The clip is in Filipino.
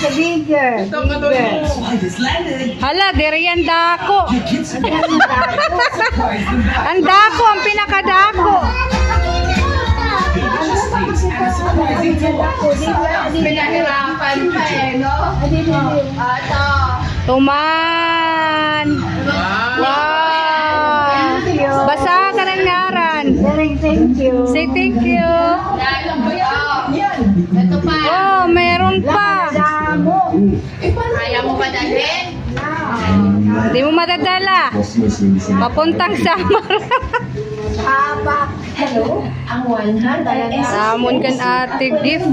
the bigger. Hala, diriyan dako. Ang dako, ang pinakadako. Pinahirapan pa eh, no? Ato. Tuman. Wow. Basa ka ng ngaran. Thank you. Say thank you. Ito pa. Oh, meron pa. Damo. Kaya mo ba dalhin? Hindi mo madadala. Papuntang Samar. Hello? Ang 100. Samon kan ate gift.